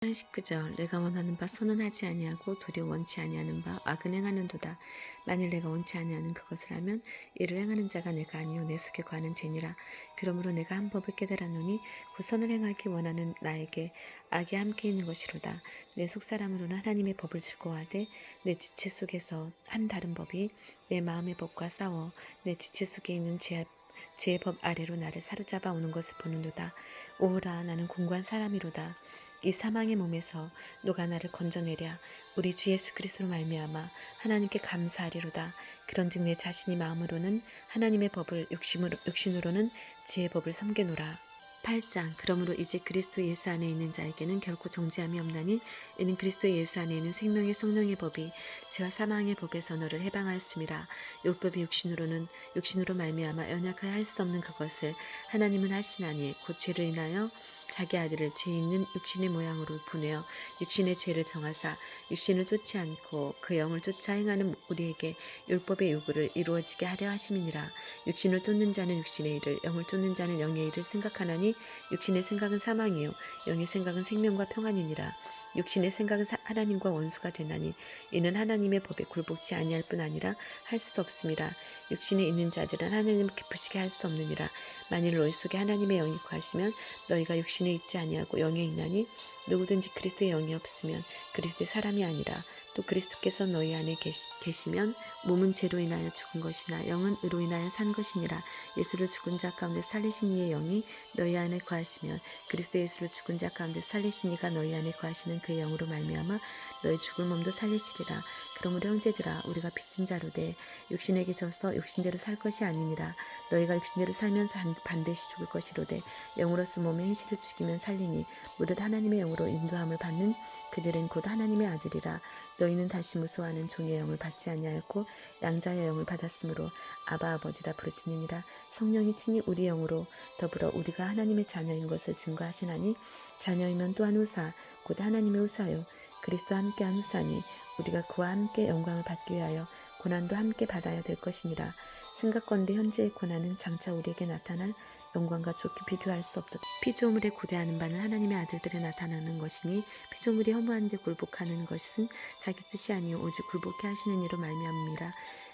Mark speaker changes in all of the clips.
Speaker 1: 19절 내가 원하는 바 선언하지 아니하고 도리어 원치 아니하는 바 악은 행하는도다. 만일 내가 원치 아니하는 그것을 하면 이를 행하는 자가 내가 아니요 내 속에 거하는 죄니라. 그러므로 내가 한 법을 깨달았노니 그 선을 행하기 원하는 나에게 악이 함께 있는 것이로다. 내 속사람으로는 하나님의 법을 즐거워하되 내 지체 속에서 한 다른 법이 내 마음의 법과 싸워 내 지체 속에 있는 죄의 법 아래로 나를 사로잡아 오는 것을 보는도다. 오호라 나는 공고한 사람이로다. 이 사망의 몸에서 누가 나를 건져내랴. 우리 주 예수 그리스도로 말미암아 하나님께 감사하리로다. 그런즉 내 자신이 마음으로는 하나님의 법을 육신으로는 죄의 법을 섬기노라. 8장 그러므로 이제 그리스도 예수 안에 있는 자에게는 결코 정죄함이 없나니 이는 그리스도 예수 안에 있는 생명의 성령의 법이 죄와 사망의 법에서 너를 해방하였음이라. 율법이 육신으로 말미암아 연약하여 할 수 없는 그것을 하나님은 하시나니 곧 죄를 인하여 자기 아들을 죄 있는 육신의 모양으로 보내어 육신의 죄를 정하사 육신을 쫓지 않고 그 영을 쫓아 행하는 우리에게 율법의 요구를 이루어지게 하려 하심이니라. 육신을 쫓는 자는 육신의 일을 영을 쫓는 자는 영의 일을 생각하나니 육신의 생각은 사망이요 영의 생각은 생명과 평안이니라. 육신의 생각은 하나님과 원수가 되나니 이는 하나님의 법에 굴복지 아니할 뿐 아니라 할 수도 없음이라. 육신에 있는 자들은 하나님을 기쁘시게 할 수 없느니라. 만일 너희 속에 하나님의 영이 거하시면 너희가 육신에 있지 아니하고 영에 있나니 누구든지 그리스도의 영이 없으면 그리스도의 사람이 아니라. 또 그리스도께서 너희 안에 계시면 몸은 죄로 인하여 죽은 것이나 영은 의로 인하여 산 것이니라. 예수를 죽은 자 가운데 살리신 이의 영이 너희 안에 거하시면 그리스도 예수를 죽은 자 가운데 살리신 이가 너희 안에 거하시는 그의 영으로 말미암아 너희 죽을 몸도 살리시리라. 그러므로 형제들아 우리가 빚진 자로 돼 육신에게 져서 육신대로 살 것이 아니니라. 너희가 육신대로 살면 반드시 죽을 것이로되 영으로서 몸의 행실을 죽이면 살리니 무릇 하나님의 영으로 인도함을 받는 그들은 곧 하나님의 아들이라. 너희는 다시 무서워하는 종의 영을 받지 아니하였고 양자의 영을 받았으므로 아바 아버지라 부르시느니라. 성령이 친히 우리 영으로 더불어 우리가 하나님의 자녀인 것을 증거하시나니 자녀이면 또한 후사 곧 하나님의 후사요 그리스도와 함께한 후사니 우리가 그와 함께 영광을 받기 위하여 고난도 함께 받아야 될 것이니라. 생각건대 현재의 고난은 장차 우리에게 나타날 영광과 좋게 비교할 수 없도다. 피조물에 고대하는 바는 하나님의 아들들에 나타나는 것이니 피조물이 허무한 데 굴복하는 것은 자기 뜻이 아니요 오직 굴복해 하시는 이로 말미암음이라.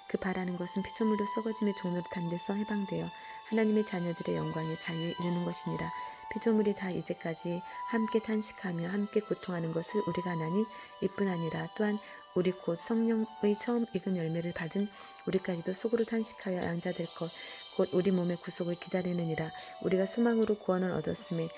Speaker 1: 그 바라는 것은 피조물로 썩어짐의 종로로 탄 데서 해방되어 하나님의 자녀들의 영광의 자유에 이르는 것이니라. 피조물이 다 이제까지 함께 탄식하며 함께 고통하는 것을 우리가 아나니 이뿐 아니라 또한 우리 곧 성령의 처음 익은 열매를 받은 우리까지도 속으로 탄식하여 양자될 것 곧 우리 몸의 구속을 기다리느니라. 우리가 소망으로 구원을 얻었음에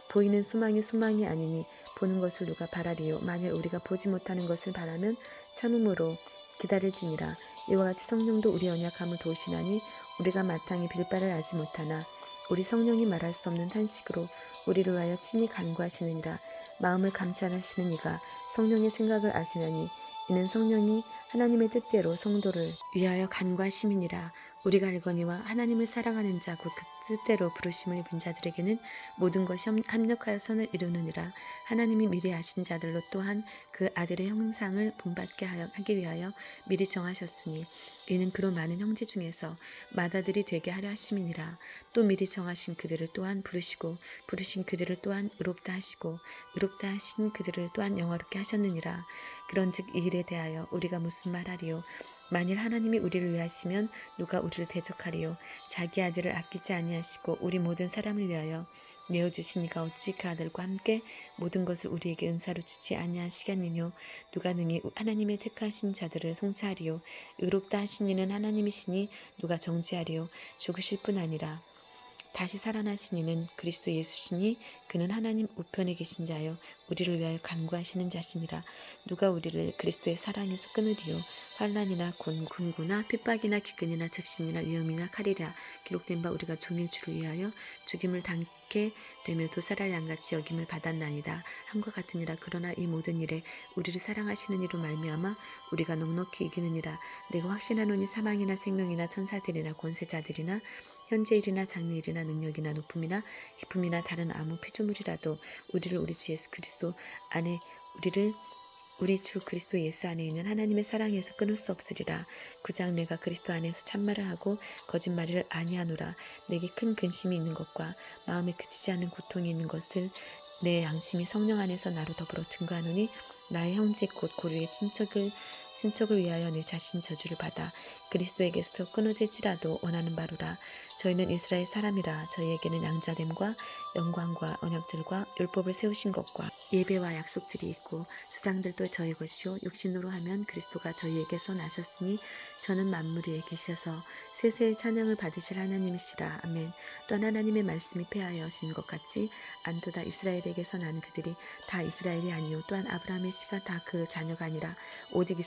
Speaker 1: 보이는 소망이 아니니 보는 것을 누가 바라리요. 만일 우리가 보지 못하는 것을 바라면 참음으로 기다릴지니라. 이와 같이 성령도 우리 연약함을 도우시나니 우리가 마땅히 빌 바를 알지 못하나 우리 성령이 말할 수 없는 탄식으로 우리를 위하여 친히 간구하시느니라. 마음을 감찰하시는 이가 성령의 생각을 아시나니 이는 성령이 하나님의 뜻대로 성도를 위하여 간구하심이니라. 우리가 알거니와 하나님을 사랑하는 자 곧 그 뜻대로 부르심을 입은 자들에게는 모든 것이 합력하여 선을 이루느니라. 하나님이 미리 아신 자들로 또한 그 아들의 형상을 본받게 하기 위하여 미리 정하셨으니 이는 그로 많은 형제 중에서 맏아들이 되게 하려 하심이니라. 또 미리 정하신 그들을 또한 부르시고 부르신 그들을 또한 의롭다 하시고 의롭다 하신 그들을 또한 영화롭게 하셨느니라. 그런즉 이 일에 대하여 우리가 무슨 말하리요? 만일 하나님이 우리를 위하시면 누가 우리를 대적하리요? 자기 아들을 아끼지 아니하시고 우리 모든 사람을 위하여 내어주시니가 어찌 그 아들과 함께 모든 것을 우리에게 은사로 주지 아니하시겠느뇨? 누가 능히 하나님의 택하신 자들을 송사하리요? 의롭다 하신 이는 하나님이시니 누가 정죄하리요? 죽으실 뿐 아니라 다시 살아나신 이는 그리스도 예수시니 그는 하나님 우편에 계신 자요 우리를 위하여 간구하시는 자시니라. 누가 우리를 그리스도의 사랑에서 끊으리요? 환난이나 곤고나 핍박이나 기근이나 적신이나 위험이나 칼이라. 기록된 바 우리가 종일 주를 위하여 죽임을 당케 되며 도살할 양같이 여김을 받았나이다 함과 같으니라. 그러나 이 모든 일에 우리를 사랑하시는 이로 말미암아 우리가 넉넉히 이기느니라. 내가 확신하노니 사망이나 생명이나 천사들이나 권세자들이나 현재일이나 장래일이나 능력이나 높음이나 기쁨이나 다른 아무 피조물이라도 우리를 우리 주 예수 그리스도 안에 우리 주 그리스도 예수 안에 있는 하나님의 사랑에서 끊을 수 없으리라. 9장 내가 그리스도 안에서 참말을 하고 거짓말을 아니하노라. 내게 큰 근심이 있는 것과 마음에 그치지 않는 고통이 있는 것을 내 양심이 성령 안에서 나로 더불어 증거하노니 나의 형제 곧 고류의 친척을 위하여 내 자신 저주를 받아 그리스도에게서 끊어질지라도 원하는 바로라. 저희는 이스라엘 사람이라. 저희에게는 양자됨과 영광과 언약들과 율법을 세우신 것과 예배와 약속들이 있고 주장들도 저희 것이요 육신으로 하면 그리스도가 저희에게서 나셨으니 저는 만물 위에 계셔서 세세의 찬양을 받으실 하나님이시라. 아멘. 또한 하나님의 말씀이 폐하여진 것 같이 안도다 이스라엘에게서 난 그들이 다 이스라엘이 아니요 또한 아브라함의 씨가 다 그 자녀가 아니라 오직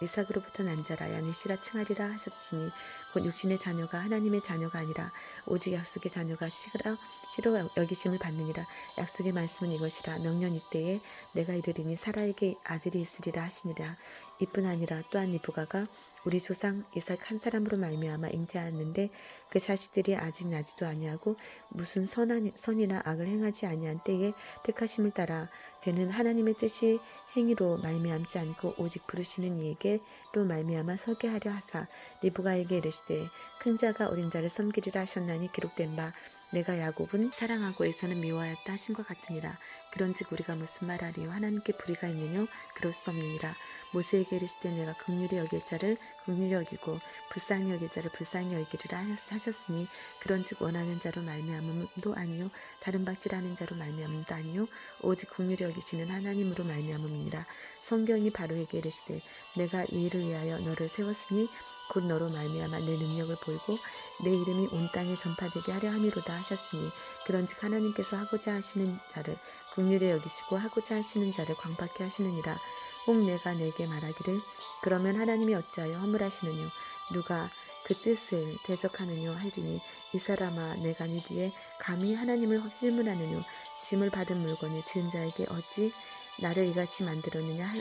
Speaker 1: 이삭으로부터 난 자라 야넷이라 칭하리라 하셨으니 곧 육신의 자녀가 하나님의 자녀가 아니라 오직 약속의 자녀가 시로 여기심을 받느니라. 약속의 말씀은 이것이라. 명년 이때에 내가 이르리니 사라에게 아들이 있으리라 하시니라. 이뿐 아니라 또한 리브가가 우리 조상 이삭 한 사람으로 말미암아 잉태하였는데 그 자식들이 아직 나지도 아니하고 무슨 선이나 악을 행하지 아니한 때에 택하심을 따라 걔는 하나님의 뜻이 행위로 말미암지 않고 오직 부르시는 이에게로 말미암아 서게 하려 하사 리브가에게 이르시되 큰 자가 어린 자를 섬기리라 하셨나니 기록된 바 내가 야곱은 사랑하고 에서는 미워하였다 하신 것 같으니라. 그런즉 우리가 무슨 말하리요 하나님께 불의가 있느뇨 그럴 수 없느니라. 모세에게 이르시되 내가 긍휼히 여길 자를 긍휼히 여기고 불쌍히 여길 자를 불쌍히 여기리라 하셨으니 그런즉 원하는 자로 말미암음도 아니요 다른 박질하는 자로 말미암음도 아니요 오직 긍휼히 여기시는 하나님으로 말미암음이니라. 성경이 바로에게 이르시되 내가 이 일을 위하여 너를 세웠으니 곧 너로 말미암아 내 능력을 보이고 내 이름이 온 땅에 전파되게 하려 함이로다 하셨으니 그런즉 하나님께서 하고자 하시는 자를 긍휼히 여기시고 하고자 하시는 자를 광박케 하시느니라. 혹 내가 내게 말하기를 그러면 하나님이 어찌하여 허물하시느뇨 누가 그 뜻을 대적하느뇨 하리니 이 사람아 내가 누기에 감히 하나님을 힐문하느뇨 짐을 받은 물건이 지은 자에게 어찌 나를 이같이 만들었느냐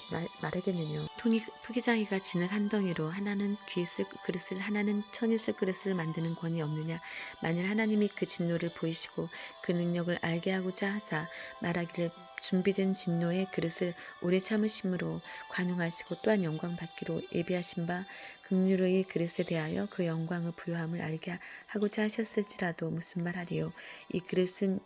Speaker 1: 말하겠느뇨. 토기장이가 진흙 한 덩이로 하나는 귀 쓸 그릇을 하나는 천이 쓸 그릇을 만드는 권이 없느냐. 만일 하나님이 그 진노를 보이시고 그 능력을 알게 하고자 하사 말하기를 준비된 진노의 그릇을 오래 참으심으로 관용하시고 또한 영광 받기로 예비하신 바 긍휼의 그릇에 대하여 그 영광의 부요함을 알게 하고자 하셨을지라도 무슨 말하리요. 이 그릇은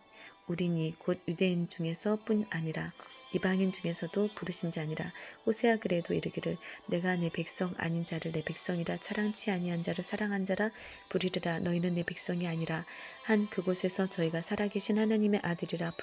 Speaker 1: 우리니 곧 유대인 중에서 뿐 아니라 이방인 중에서도 부르신 자니라. 호세아 그래도 이르기를 내가 내 백성 아닌 자를 내 백성이라 사랑치 아니한 자를 사랑한 자라 부리리라. 너희는 내 백성이 아니라 한 그곳에서 저희가 살아계신 하나님의 아들이라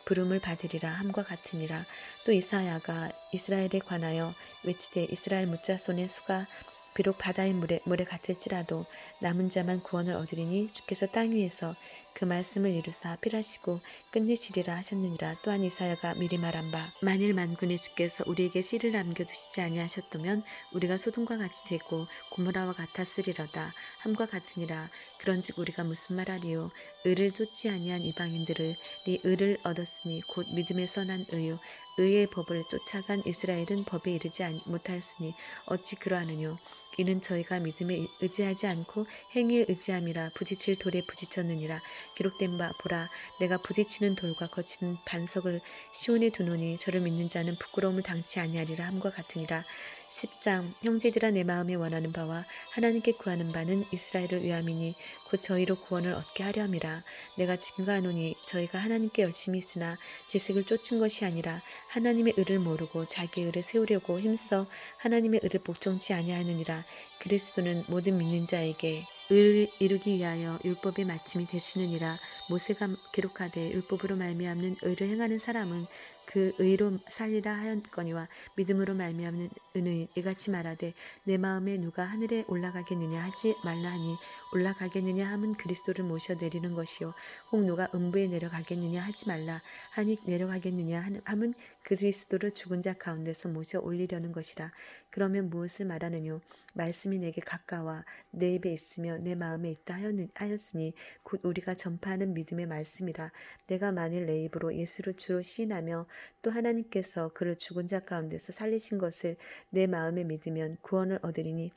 Speaker 1: 부름을 받으리라 함과 같으니라. 또 이사야가 이스라엘에 관하여 외치되 이스라엘 무자손의 수가 비록 바다의 물에 같을지라도 남은 자만 구원을 얻으리니 주께서 땅 위에서 그 말씀을 이루사 필하시고 끝내시리라 하셨느니라. 또한 이사야가 미리 말한 바 만일 만군의 주께서 우리에게 씨를 남겨두시지 아니하셨다면 우리가 소돔과 같이 되고 고모라와 같았으리로다 함과 같으니라. 그런즉 우리가 무슨 말하리요. 의를 쫓지 아니한 이방인들이 의를 얻었으니 곧 믿음에서 난 의요 의의 법을 쫓아간 이스라엘은 법에 이르지 못하였으니 어찌 그러하느뇨. 이는 저희가 믿음에 의지하지 않고 행위에 의지함이라 부딪힐 돌에 부딪혔느니라. 기록된 바 보라 내가 부딪히는 돌과 거치는 반석을 시온에 두노니 저를 믿는 자는 부끄러움을 당치 아니하리라 함과 같으니라. 10장 형제들아 내 마음에 원하는 바와 하나님께 구하는 바는 이스라엘을 위함이니 곧 저희로 구원을 얻게 하려 함이라. 내가 증거하노니 저희가 하나님께 열심히 있으나 지식을 쫓은 것이 아니라 하나님의 의를 모르고 자기의 의를 세우려고 힘써 하나님의 의를 복종치 아니하느니라. 그리스도는 모든 믿는 자에게 의를 이루기 위하여 율법의 마침이 되시느니라. 모세가 기록하되 율법으로 말미암는 의를 행하는 사람은 그 의로 살리라 하였거니와 믿음으로 말미암는 의는 이같이 말하되 내 마음에 누가 하늘에 올라가겠느냐 하지 말라 하니 올라가겠느냐 함은 그리스도를 모셔 내리는 것이요 혹 누가 음부에 내려가겠느냐 하지 말라 하니 내려가겠느냐 함은 그리스도를 죽은 자 가운데서 모셔 올리려는 것이라. 그러면 무엇을 말하느뇨. 말씀이 내게 가까워 내 입에 있으며 내 마음에 있다 하였으니 곧 우리가 전파하는 믿음의 말씀이라. 내가 만일 내 입으로 예수를 주로 시인하며 또 하나님께서 그를 죽은 자 가운데서 살리신 것을 내 마음에 믿으면 구원을 얻으리니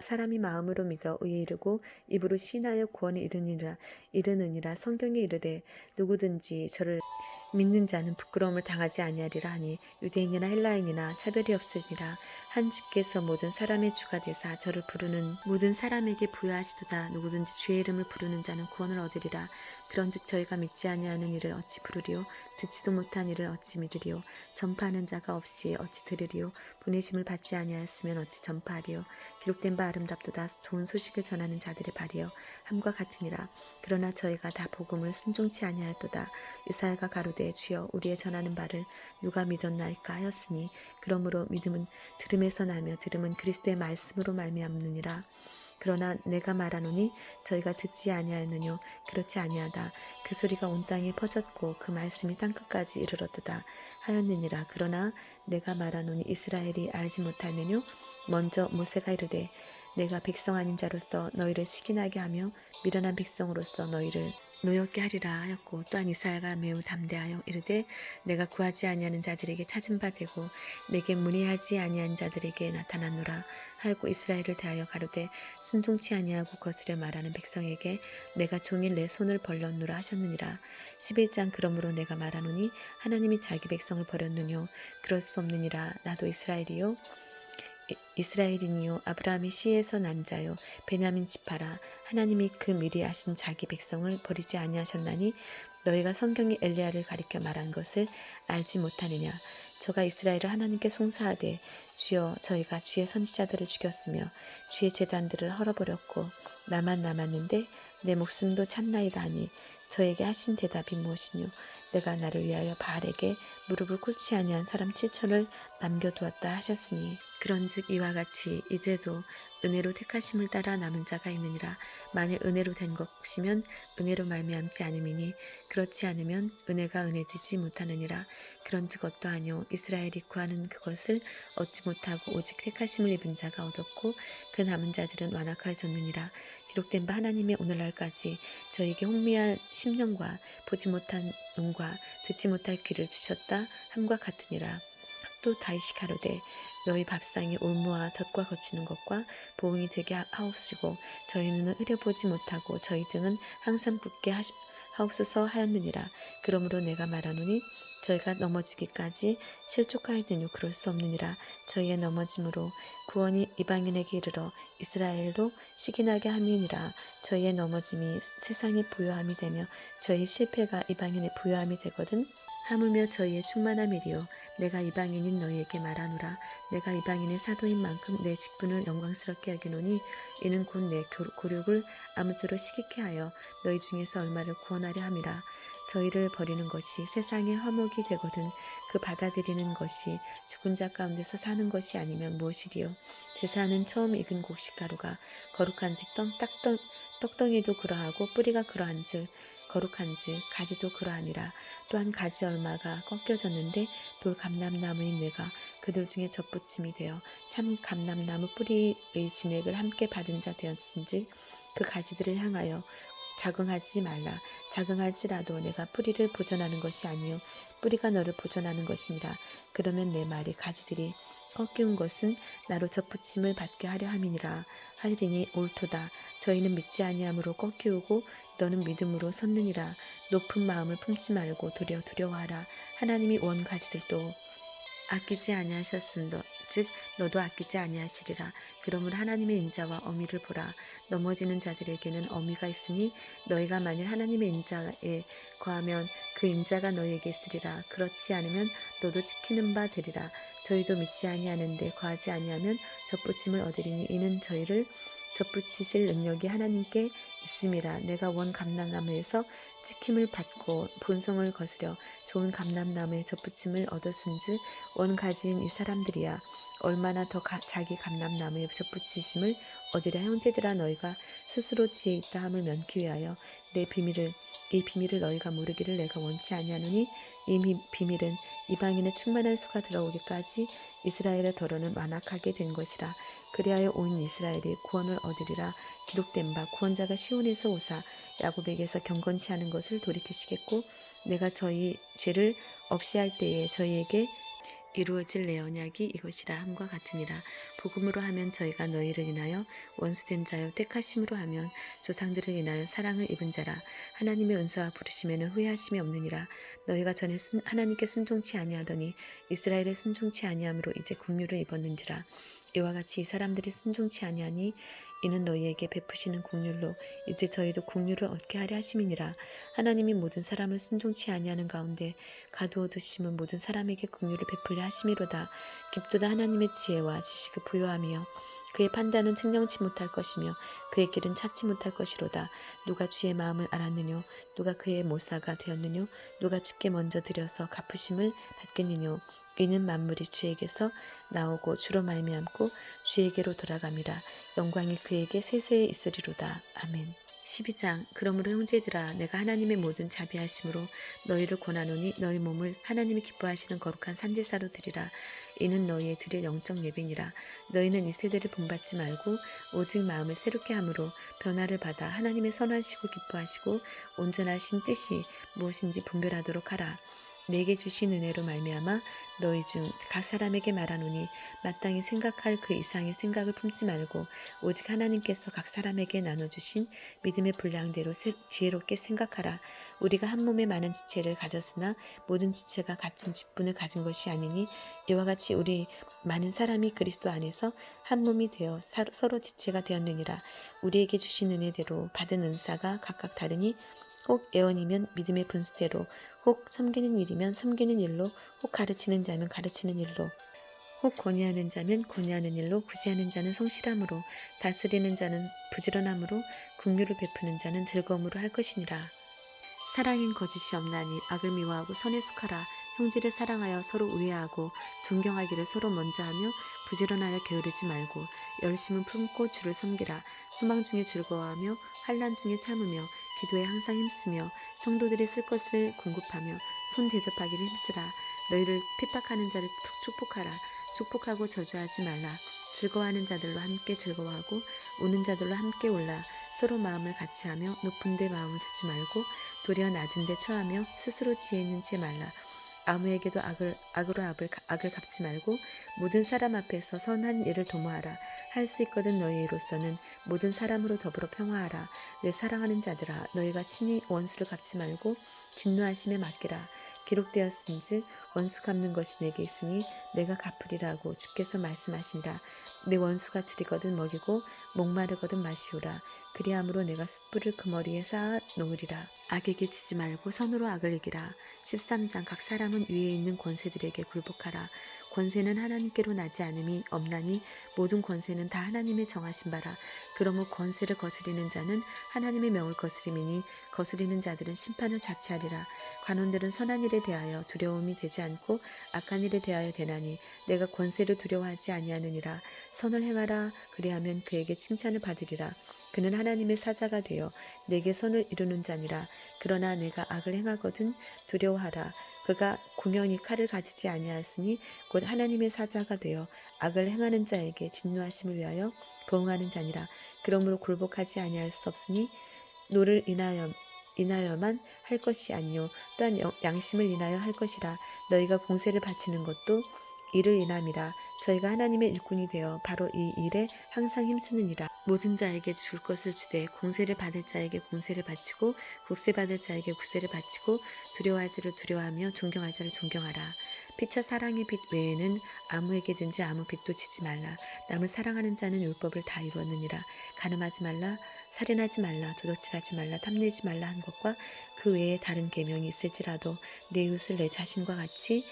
Speaker 1: 사람이 마음으로 믿어 의에 이르고 입으로 시인하여 구원에 이르느니라. 성경에 이르되 누구든지 저를 믿는 자는 부끄러움을 당하지 아니하리라 하니 유대인이나 헬라인이나 차별이 없으니라. 한 주께서 모든 사람의 주가 되사 저를 부르는 모든 사람에게 부여하시도다. 누구든지 주의 이름을 부르는 자는 구원을 얻으리라. 그런즉 저희가 믿지 아니하는 일을 어찌 부르리요 듣지도 못한 일을 어찌 믿으리요 전파하는 자가 없이 어찌 들으리요 보내심을 받지 아니하였으면 어찌 전파하리요 기록된 바 아름답도다 좋은 소식을 전하는 자들의 발이여 함과 같으니라 그러나 저희가 다 복음을 순종치 아니하였도다 이사야가 가로되 주여 우리의 전하는 바를 누가 믿었나이까 하였으니 그러므로 믿음은 들음에서 나며 들음은 그리스도의 말씀으로 말미암느니라 그러나 내가 말하노니 저희가 듣지 아니하였느뇨 그렇지 아니하다 그 소리가 온 땅에 퍼졌고 그 말씀이 땅끝까지 이르렀도다 하였느니라 그러나 내가 말하노니 이스라엘이 알지 못하느뇨 먼저 모세가 이르되 내가 백성 아닌 자로서 너희를 시기나게 하며 미련한 백성으로서 너희를 노엽게 하리라 하였고 또한 이사야가 매우 담대하여 이르되 내가 구하지 아니하는 자들에게 찾은 바 되고 내게 문의하지 아니한 자들에게 나타나노라 하였고 이스라엘을 대하여 가로되 순종치 아니하고 거스려 말하는 백성에게 내가 종일 내 손을 벌렸노라 하셨느니라 11장 그러므로 내가 말하노니 하나님이 자기 백성을 버렸느뇨 그럴 수 없느니라 나도 이스라엘이요 이스라엘이니요 아브라함의 씨에서 난 자요 베냐민 지파라 하나님이 그 미리 아신 자기 백성을 버리지 아니하셨나니 너희가 성경이 엘리야를 가리켜 말한 것을 알지 못하느냐 저가 이스라엘을 하나님께 송사하되 주여 저희가 주의 선지자들을 죽였으며 주의 제단들을 헐어버렸고 나만 남았는데 내 목숨도 참나이다 하니 저에게 하신 대답이 무엇이뇨 내가 나를 위하여 바알에게 무릎을 꿇지 아니한 사람 7천을 남겨두었다 하셨으니 그런즉 이와 같이 이제도 은혜로 택하심을 따라 남은 자가 있느니라 만일 은혜로 된 것이면 은혜로 말미암지 않음이니 그렇지 않으면 은혜가 은혜되지 못하느니라 그런즉 어떠하뇨 이스라엘이 구하는 그것을 얻지 못하고 오직 택하심을 입은 자가 얻었고 그 남은 자들은 완악하여졌느니라 기록된 바 하나님의 오늘날까지 저에게 홍미한 심령과 보지 못한 눈과 듣지 못할 귀를 주셨다 함과 같으니라 또 다시 가로되 너희 밥상이 올무와 덫과 거치는 것과 보응이 되게 하옵시고 저희 눈은 흐려보지 못하고 저희 등은 항상 붓게 하옵소서 하였느니라 그러므로 내가 말하노니 저희가 넘어지기까지 실족하였느뇨 그럴 수 없느니라 저희의 넘어짐으로 구원이 이방인에게 이르러 이스라엘도 시기나게 함이니라 저희의 넘어짐이 세상의 부요함이 되며 저희 실패가 이방인의 부요함이 되거든 하물며 저희의 충만함이리요 내가 이방인인 너희에게 말하노라 내가 이방인의 사도인 만큼 내 직분을 영광스럽게 여기노니 이는 곧 내 고륙을 아무쪼록 시기케 하여 너희 중에서 얼마를 구원하려 함이라 저희를 버리는 것이 세상의 화목이 되거든 그 받아들이는 것이 죽은 자 가운데서 사는 것이 아니면 무엇이리요 제사는 처음 익은 곡식가루가 거룩한즉 떡덩이도 그러하고 뿌리가 그러한즉 거룩한즉 가지도 그러하니라 또한 가지 얼마가 꺾여졌는데 돌 감람나무인 내가 그들 중에 젖붙임이 되어 참 감람나무 뿌리의 진액을 함께 받은 자 되었은즉 그 가지들을 향하여 자긍하지 말라 자긍할지라도 내가 뿌리를 보존하는 것이 아니요 뿌리가 너를 보존하는 것이니라 그러면 내 말이 가지들이 꺾이운 것은 나로 젖붙임을 받게 하려 함이니라 하리니 옳도다 저희는 믿지 아니함으로 꺾이우고 너는 믿음으로 섰느니라 높은 마음을 품지 말고 도리어 두려워하라 하나님이 원 가지들도 아끼지 아니하셨음도 즉 너도 아끼지 아니하시리라 그러므로 하나님의 인자와 어미를 보라 넘어지는 자들에게는 어미가 있으니 너희가 만일 하나님의 인자에 거하면 그 인자가 너희에게 있으리라 그렇지 않으면 너도 지키는 바 되리라 저희도 믿지 아니하는데 거하지 아니하면 젖붙임을 얻으리니 이는 저희를 젖붙이실 능력이 하나님께 있음이라 내가 원 감람나무에서 찍힘을 받고 본성을 거스려 좋은 감람나무의 젖붙임을 얻었은즉 원 가지인 이 사람들이야 얼마나 더 자기 감람나무의 젖붙이심을 얻으랴 형제들아 너희가 스스로 지혜 있다 함을 면키 위하여 이 비밀을 너희가 모르기를 내가 원치 아니하노니 이 비밀은 이방인의 충만한 수가 들어오기까지 이스라엘의 더러는 완악하게 된 것이라 그리하여 온 이스라엘이 구원을 얻으리라 기록된 바 구원자가 시온에서 오사 야곱에게서 경건치 않은 것을 돌이키시겠고 내가 저희 죄를 없이 할 때에 저희에게 이루어질 내 언약이 이것이라 함과 같으니라 복음으로 하면 저희가 너희를 인하여 원수된 자요 택하심으로 하면 조상들을 인하여 사랑을 입은 자라 하나님의 은사와 부르심에는 후회하심이 없느니라 너희가 전에 하나님께 순종치 아니하더니 이스라엘의 순종치 아니함으로 이제 국류를 입었는지라 이와 같이 이 사람들이 순종치 아니하니 이는 너희에게 베푸시는 국률로 이제 저희도 국률을 얻게 하려 하심이니라. 하나님이 모든 사람을 순종치 아니하는 가운데 가두어 두심은 모든 사람에게 국률을 베풀려 하심이로다. 깊도다 하나님의 지혜와 지식을 부여하며 그의 판단은 측량치 못할 것이며 그의 길은 찾지 못할 것이로다. 누가 주의 마음을 알았느뇨? 누가 그의 모사가 되었느뇨? 누가 주께 먼저 드려서 갚으심을 받겠느뇨? 이는 만물이 주에게서 나오고 주로 말미암고 주에게로 돌아감이라. 영광이 그에게 세세에 있으리로다. 아멘. 12장. 그러므로 형제들아 내가 하나님의 모든 자비하심으로 너희를 권하노니 너희 몸을 하나님이 기뻐하시는 거룩한 산제사로 드리라. 이는 너희의 드릴 영적 예배니라. 너희는 이 세대를 본받지 말고 오직 마음을 새롭게 함으로 변화를 받아 하나님의 선하시고 기뻐하시고 온전하신 뜻이 무엇인지 분별하도록 하라. 내게 주신 은혜로 말미암아 너희 중 각 사람에게 말하노니 마땅히 생각할 그 이상의 생각을 품지 말고 오직 하나님께서 각 사람에게 나눠주신 믿음의 분량대로 지혜롭게 생각하라. 우리가 한 몸에 많은 지체를 가졌으나 모든 지체가 같은 직분을 가진 것이 아니니 이와 같이 우리 많은 사람이 그리스도 안에서 한 몸이 되어 서로 지체가 되었느니라. 우리에게 주신 은혜대로 받은 은사가 각각 다르니 혹 예언이면 믿음의 분수대로, 혹 섬기는 일이면 섬기는 일로, 혹 가르치는 자면 가르치는 일로, 혹 권위하는 자면 권위하는 일로, 구제하는 자는 성실함으로, 다스리는 자는 부지런함으로, 긍휼을 베푸는 자는 즐거움으로 할 것이니라. 사랑엔 거짓이 없나니 악을 미워하고 선에 속하라. 형제를 사랑하여 서로 우애하고 존경하기를 서로 먼저 하며 부지런하여 게으르지 말고 열심을 품고 주를 섬기라. 수망 중에 즐거워하며 환난 중에 참으며 기도에 항상 힘쓰며 성도들이 쓸 것을 공급하며 손 대접하기를 힘쓰라. 너희를 핍박하는 자를 축복하라. 축복하고 저주하지 말라. 즐거워하는 자들로 함께 즐거워하고 우는 자들로 함께 울라. 서로 마음을 같이하며 높은 데 마음을 두지 말고 도리어 낮은 데 처하며 스스로 지혜 있는 채 말라. 아무에게도 악으로 악을 갚지 말고 모든 사람 앞에서 선한 일을 도모하라. 할 수 있거든 너희 이로서는 모든 사람으로 더불어 평화하라. 내 사랑하는 자들아 너희가 친히 원수를 갚지 말고 진노하심에 맡기라. 기록되었은즉 원수 갚는 것이 내게 있으니 내가 갚으리라고 주께서 말씀하신다. 내 원수가 줄이거든 먹이고 목마르거든 마시우라. 그리함으로 내가 숯불을 그 머리에 쌓아 놓으리라. 악에게 지지 말고 선으로 악을 이기라. 13장. 각 사람은 위에 있는 권세들에게 굴복하라. 권세는 하나님께로 나지 않음이 없나니 모든 권세는 다 하나님의 정하신 바라. 그러므로 권세를 거스리는 자는 하나님의 명을 거스림이니 거스리는 자들은 심판을 자취하리라. 관원들은 선한 일에 대하여 두려움이 되지 않고 악한 일에 대하여 되나니 내가 권세를 두려워하지 아니하느니라. 선을 행하라. 그리하면 그에게 칭찬을 받으리라. 그는 하나님의 사자가 되어 내게 선을 이루는 자니라. 그러나 내가 악을 행하거든 두려워하라. 그가 공연히 칼을 가지지 아니하였으니 곧 하나님의 사자가 되어 악을 행하는 자에게 진노하심을 위하여 보응하는 자니라. 그러므로 굴복하지 아니할 수 없으니 노를 인하여만 할 것이 아니요 또한 양심을 인하여 할 것이라. 너희가 공세를 바치는 것도 이를 인함이라. 저희가 하나님의 일꾼이 되어 바로 이 일에 항상 힘쓰느니라. 모든 자에게 줄 것을 주되 공세를 받을 자에게 공세를 바치고 국세 받을 자에게 국세를 바치고 두려워할 자를 두려워하며 존경할 자를 존경하라. 피차 사랑의 빛 외에는 아무에게든지 아무 빚도 지지 말라. 남을 사랑하는 자는 율법을 다 이루었느니라. 간음하지 말라, 살인하지 말라, 도둑질하지 말라, 탐내지 말라 한 것과 그 외에 다른 계명이 있을지라도 내 이웃을 내 자신과 같이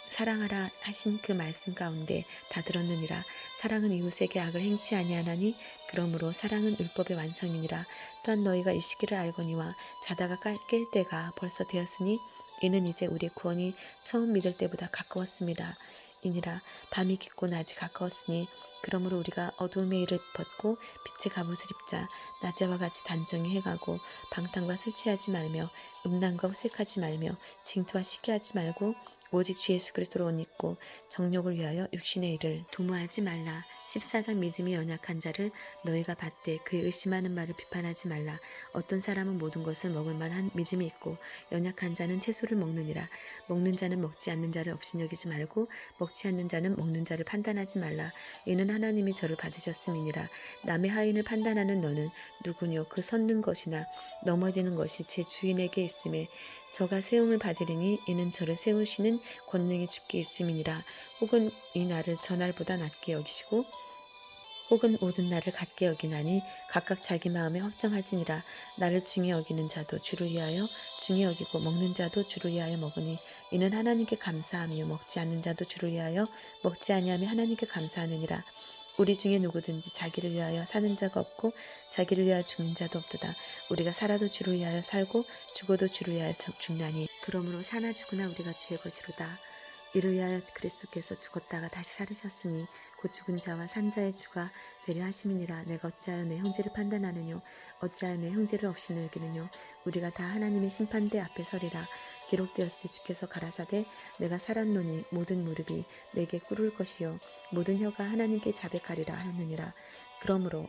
Speaker 1: 사랑하라 하신 그 말씀 가운데 다 들었느니라. 사랑은 이웃에게 악을 행치 아니하나니 그러므로 사랑은 율법의 완성이니라. 또한 너희가 이 시기를 알거니와 자다가 깰 때가 벌써 되었으니 이는 이제 우리의 구원이 처음 믿을 때보다 가까웠습니다. 이니라. 밤이 깊고 낮이 가까웠으니 그러므로 우리가 어두움의 일을 벗고 빛의 갑옷을 입자. 낮에와 같이 단정히 행하고 방탕과 술 취하지 말며 음란과 호색하지 말며 쟁투와 시기하지 말고 오직 주 예수 그리스도로 옷 입고 정욕을 위하여 육신의 일을 도모하지 말라. 14장. 믿음이 연약한 자를 너희가 받되 그의 의심하는 말을 비판하지 말라. 어떤 사람은 모든 것을 먹을 만한 믿음이 있고 연약한 자는 채소를 먹느니라. 먹는 자는 먹지 않는 자를 업신여기지 말고 먹지 않는 자는 먹는 자를 판단하지 말라. 이는 하나님이 저를 받으셨음이니라. 남의 하인을 판단하는 너는 누구뇨? 그 섰는 것이나 넘어지는 것이 제 주인에게 있음에 저가 세움을 받으리니 이는 저를 세우시는 권능이 주께 있음이니라. 혹은 이 날을 저 날보다 낮게 여기시고 혹은 모든 나를 같게 여기나니 각각 자기 마음에 확정할지니라. 나를 중히 여기는 자도 주를 위하여 중히 여기고 먹는 자도 주를 위하여 먹으니 이는 하나님께 감사함이요 먹지 않는 자도 주를 위하여 먹지 아니하며 하나님께 감사하느니라. 우리 중에 누구든지 자기를 위하여 사는 자가 없고 자기를 위하여 죽는 자도 없도다. 우리가 살아도 주를 위하여 살고 죽어도 주를 위하여 죽나니 그러므로 사나 죽으나 우리가 주의 것이로다. 이를 위하여 그리스도께서 죽었다가 다시 살으셨으니 곧 죽은 자와 산 자의 주가 되려 하심이니라. 내가 어찌하여 내 형제를 판단하느뇨 어찌하여 내 형제를 없이는 여기느뇨. 우리가 다 하나님의 심판대 앞에 서리라. 기록되었을 때 주께서 가라사대 내가 살았노니 모든 무릎이 내게 꿇을 것이요 모든 혀가 하나님께 자백하리라 하느니라.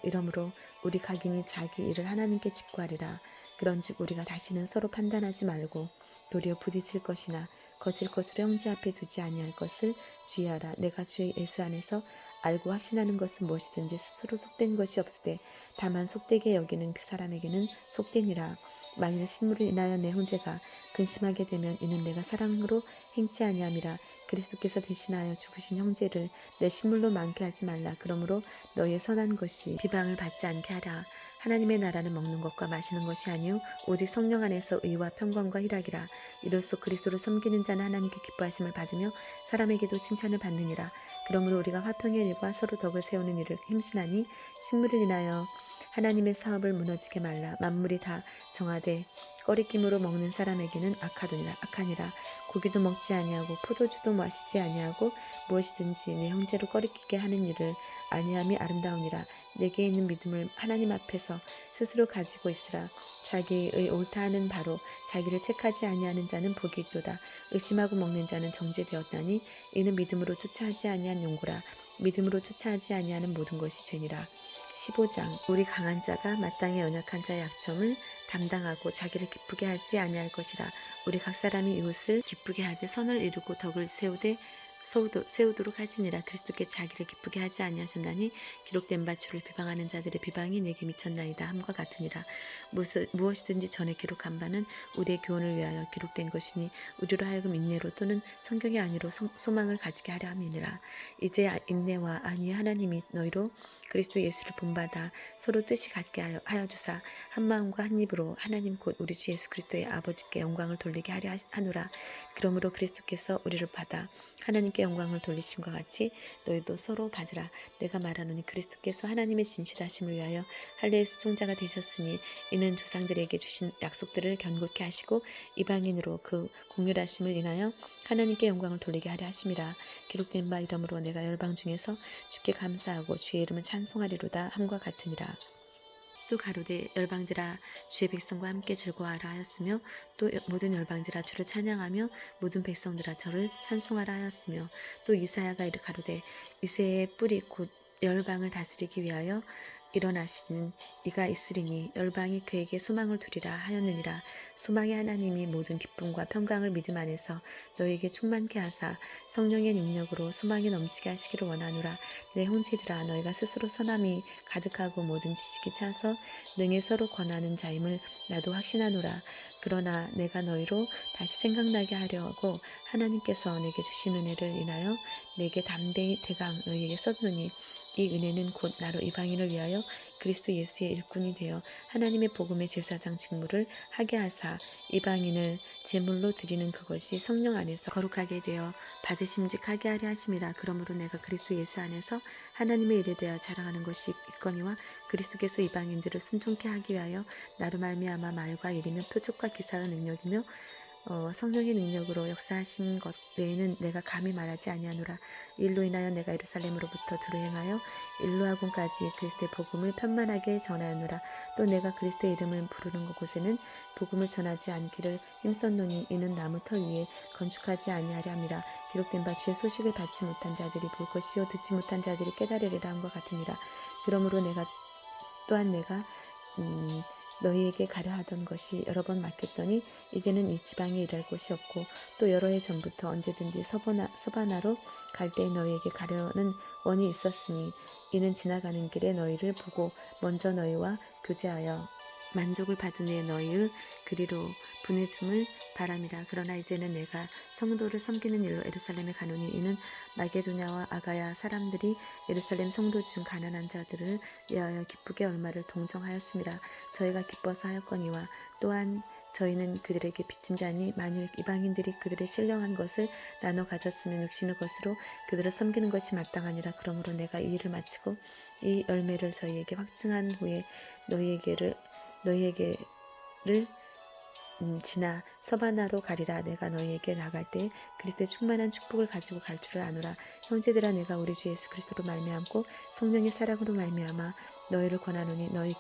Speaker 1: 이러므로 우리 각인이 자기 일을 하나님께 직구하리라. 그런즉 우리가 다시는 서로 판단하지 말고 도리어 부딪힐 것이나 거칠 것으로 형제 앞에 두지 아니할 것을 주의하라. 내가 주 예수 안에서 알고 확신하는 것은 무엇이든지 스스로 속된 것이 없으되 다만 속되게 여기는 그 사람에게는 속되니라. 만일 식물을 인하여 내 형제가 근심하게 되면 이는 내가 사랑으로 행치 아니함이라. 그리스도께서 대신하여 죽으신 형제를 내 식물로 많게 하지 말라. 그러므로 너의 선한 것이 비방을 받지 않게 하라. 하나님의 나라는 먹는 것과 마시는 것이 아니요 오직 성령 안에서 의와 평강과 희락이라. 이로써 그리스도를 섬기는 자는 하나님께 기뻐하심을 받으며 사람에게도 칭찬을 받느니라. 그러므로 우리가 화평의 일과 서로 덕을 세우는 일을 힘쓰나니 식물을 인하여 하나님의 사업을 무너지게 말라. 만물이 다 정하되 꺼리낌으로 먹는 사람에게는 악하니라. 고기도 먹지 아니하고 포도주도 마시지 아니하고 무엇이든지 내 형제로 꺼리끼게 하는 일을 아니함이 아름다우니라. 내게 있는 믿음을 하나님 앞에서 스스로 가지고 있으라. 자기의 옳다 하는 바로 자기를 책하지 아니하는 자는 복이 있도다. 의심하고 먹는 자는 정죄되었나니 이는 믿음으로 쫓아하지 아니한 용고라. 믿음으로 쫓아하지 아니하는 모든 것이 죄니라. 15장. 우리 강한 자가 마땅히 연약한 자의 약점을 담당하고 자기를 기쁘게 하지 아니할 것이라. 우리 각 사람이 이웃을 기쁘게 하되 선을 이루고 덕을 세우도록 할지니라. 그리스도께 자기를 기쁘게 하지 아니하셨나니 기록된 바 주를 비방하는 자들의 비방이 내게 미쳤나이다 함과 같으니라. 무엇이든지 전에 기록한 바는 우리의 교훈을 위하여 기록된 것이니 우리로 하여금 인내로 또는 성경의 안위로 소망을 가지게 하려 함이니라. 이제 인내와 안위의 하나님이 너희로 그리스도 예수를 본받아 서로 뜻이 같게 하여 주사 한 마음과 한 입으로 하나님 곧 우리 주 예수 그리스도의 아버지께 영광을 돌리게 하려 하노라. 그러므로 그리스도께서 우리를 받아 하나님께 영광을 돌리심과 같이 너희도 서로 받으라. 내가 말하노니 그리스도께서 하나님의 진실하심을 위하여 할례의 수종자가 되셨으니 이는 조상들에게 주신 약속들을 견고케 하시고 이방인으로 그 공률하심을 인하여 하나님께 영광을 돌리게 하려 하심이라. 기록된 바 이러므로 내가 열방 중에서 주께 감사하고 주의 이름을 찬송하리로다 함과 같으니라. 또 가로되 열방들아 주의 백성과 함께 즐거워하라 하였으며 또 모든 열방들아 주를 찬양하며 모든 백성들아 저를 찬송하라 하였으며 또 이사야가 이르 가로되 이새의 뿌리 곧 열방을 다스리기 위하여 일어나시는 이가 있으리니 열방이 그에게 소망을 두리라 하였느니라. 소망의 하나님이 모든 기쁨과 평강을 믿음 안에서 너에게 충만케 하사 성령의 능력으로 소망이 넘치게 하시기를 원하노라. 내 형제들아 너희가 스스로 선함이 가득하고 모든 지식이 차서 능히 서로 권하는 자임을 나도 확신하노라. 그러나 내가 너희로 다시 생각나게 하려고 하나님께서 내게 주신 은혜를 인하여 내게 담대히 대강 너희에게 썼노니 이 은혜는 곧 나로 이방인을 위하여 그리스도 예수의 일꾼이 되어 하나님의 복음의 제사장 직무를 하게 하사 이방인을 제물로 드리는 그것이 성령 안에서 거룩하게 되어 받으심직하게 하려 하심이라. 그러므로 내가 그리스도 예수 안에서 하나님의 일에 대하여 자랑하는 것이 있거니와 그리스도께서 이방인들을 순종케 하기 위하여 나로 말미암아 말과 일이며 표적과 기사의 능력이며 성령의 능력으로 역사하신 것 외에는 내가 감히 말하지 아니하노라. 일로 인하여 내가 예루살렘으로부터 두루 행하여 일루아곤까지 그리스도의 복음을 편만하게 전하였노라. 또 내가 그리스도의 이름을 부르는 곳에는 복음을 전하지 않기를 힘썼노니 이는 나무 터 위에 건축하지 아니하려 함이라. 기록된 바 주의 소식을 받지 못한 자들이 볼 것이요 듣지 못한 자들이 깨달으리라 함과 같으니라. 그러므로 내가 너희에게 가려 하던 것이 여러 번 맡겼더니 이제는 이 지방에 일할 곳이 없고 또 여러 해 전부터 언제든지 서바나로 갈 때 너희에게 가려는 원이 있었으니 이는 지나가는 길에 너희를 보고 먼저 너희와 교제하여 만족을 받으니 너희의 그리로 보내줌을 바람이라. 그러나 이제는 내가 성도를 섬기는 일로 예루살렘에 가노니 이는 마게도냐와 아가야 사람들이 예루살렘 성도 중 가난한 자들을 위하여 기쁘게 얼마를 동정하였음이라. 저희가 기뻐서 하였거니와 또한 저희는 그들에게 빚진 자니 만일 이방인들이 그들의 신령한 것을 나눠 가졌으면 육신의 것으로 그들을 섬기는 것이 마땅하니라. 그러므로 내가 이 일을 마치고 이 열매를 저희에게 확증한 후에 너희에게를 지나 서바나로 가리라. 내가 너희에게 나갈 때 그리스도의 충만한 축복을 가지고 갈 줄을 아노라. 형제들아, 내가 우리 주 예수 그리스도로 말미암고 성령의 사랑으로 말미암아 너희를 권하노니 너희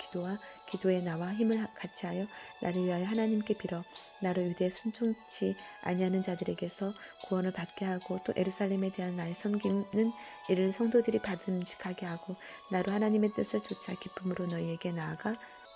Speaker 1: 기도에 나와 힘을 같이하여 나를 위하여 하나님께 빌어 나로 유대에 순종치 아니하는 자들에게서 구원을 받게 하고 또 예루살렘에 대한 나의 섬기는 이를 성도들이 받음직하게 하고 나로 하나님의 뜻을 쫓아 기쁨으로 너희에게 나아가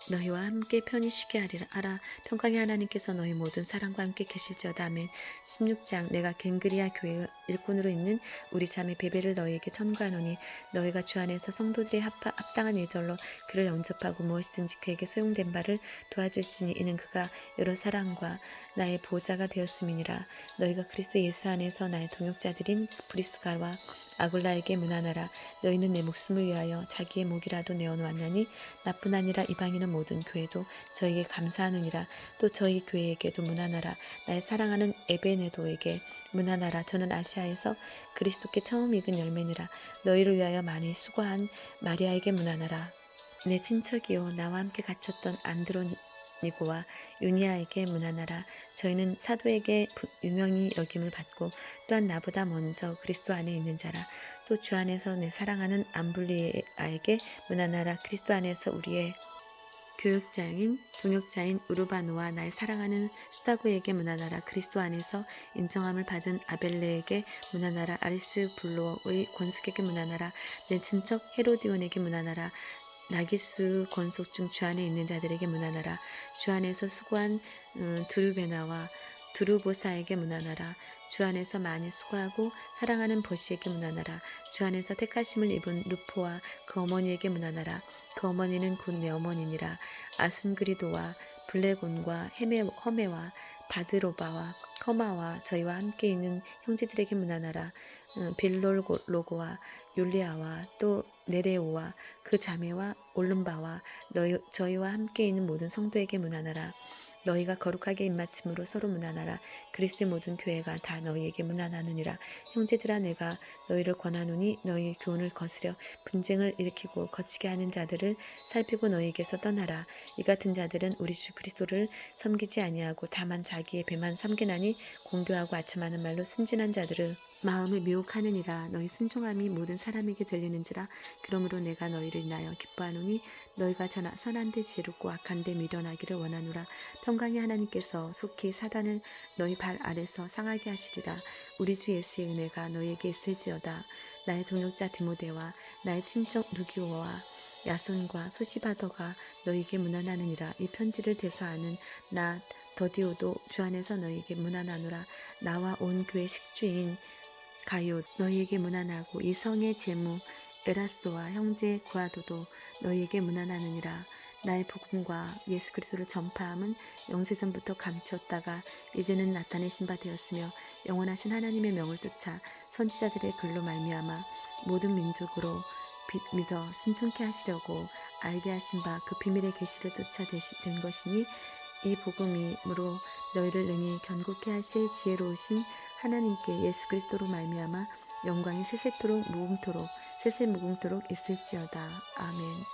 Speaker 1: 너희와 함께 편히 쉬게 하라. 평강의 하나님께서 너희 모든 사랑과 함께 계실지어다. 아멘. 16장. 내가 갱그리아 교회 일꾼으로 있는 우리 자매 베베를 너희에게 첨가하노니 너희가 주 안에서 성도들의 합당한 예절로 그를 영접하고 무엇이든지 그에게 소용된 바를 도와줄지니 이는 그가 여러 사랑과 나의 보호자가 되었음이니라. 너희가 그리스도 예수 안에서 나의 동역자들인 브리스가와 아굴라에게 문안하라. 너희는 내 목숨을 위하여 자기의 목이라도 내어놓았나니 나뿐 아니라 이방인은 모든 교회도 저희에게 감사하느니라. 또 저희 교회에게도 문안하라. 나의 사랑하는 에베네도에게 문안하라. 저는 아시아에서 그리스도께 처음 익은 열매니라. 너희를 위하여 많이 수고한 마리아에게 문안하라. 내 친척이요 나와 함께 갇혔던 안드로니고와 유니아에게 문안하라. 저희는 사도에게 유명히 여김을 받고 또한 나보다 먼저 그리스도 안에 있는 자라. 또 주 안에서 내 사랑하는 암블리아에게 문안하라. 그리스도 안에서 우리의 동역자인 우르바노와 나의 사랑하는 수다고에게 문안하라. 그리스도 안에서 인정함을 받은 아벨레에게 문안하라. 아리스불로의 권숙에게 문안하라. 내 친척 헤로디온에게 문안하라. 나기수 권속 중 주 안에 있는 자들에게 문안하라. 주 안에서 수고한 두루베나와 두루보사에게 문안하라. 주 안에서 많이 수고하고 사랑하는 버시에게 문안하라. 주 안에서 택하심을 입은 루포와 그 어머니에게 문안하라. 그 어머니는 곧 내 어머니니라. 아순그리도와 블레곤과 허메와 바드로바와 허마와 저희와 함께 있는 형제들에게 문안하라. 빌로로고와 율리아와 또 네레오와 그 자매와 올름바와 저희와 함께 있는 모든 성도에게 문안하라. 너희가 거룩하게 입맞춤으로 서로 문안하라. 그리스도의 모든 교회가 다 너희에게 문안하느니라. 형제들아, 내가 너희를 권하노니 너희 교훈을 거스려 분쟁을 일으키고 거치게 하는 자들을 살피고 너희에게서 떠나라. 이 같은 자들은 우리 주 그리스도를 섬기지 아니하고 다만 자기의 배만 삼기나니 공교하고 아첨하는 말로 순진한 자들을 마음을 미혹하느니라. 너희 순종함이 모든 사람에게 들리는지라. 그러므로 내가 너희를 인하여 기뻐하노니 너희가 선한데 지혜롭고 악한데 미련하기를 원하노라. 평강의 하나님께서 속히 사단을 너희 발 아래서 상하게 하시리라. 우리 주 예수의 은혜가 너희에게 있을지어다. 나의 동역자 디모데와 나의 친척 누기오와 야손과 소시바더가 너희에게 문안하느니라. 이 편지를 대서하는 나 더디오도 주 안에서 너희에게 문안하노라. 나와 온 교회 식주인 가요 너희에게 문안하고 이 성의 제무 에라스도와 형제 구아도도 너희에게 문안하느니라. 나의 복음과 예수 그리스도를 전파함은 영세전부터 감추었다가 이제는 나타내신 바 되었으며 영원하신 하나님의 명을 쫓아 선지자들의 글로 말미암아 모든 민족으로 믿어 순종케 하시려고 알게 하신 바 그 비밀의 계시를 쫓아 된 것이니 이 복음이므로 너희를 능히 견고케 하실 지혜로우신 하나님께 예수 그리스도로 말미암아 영광이 세세무궁토록 있을지어다. 아멘.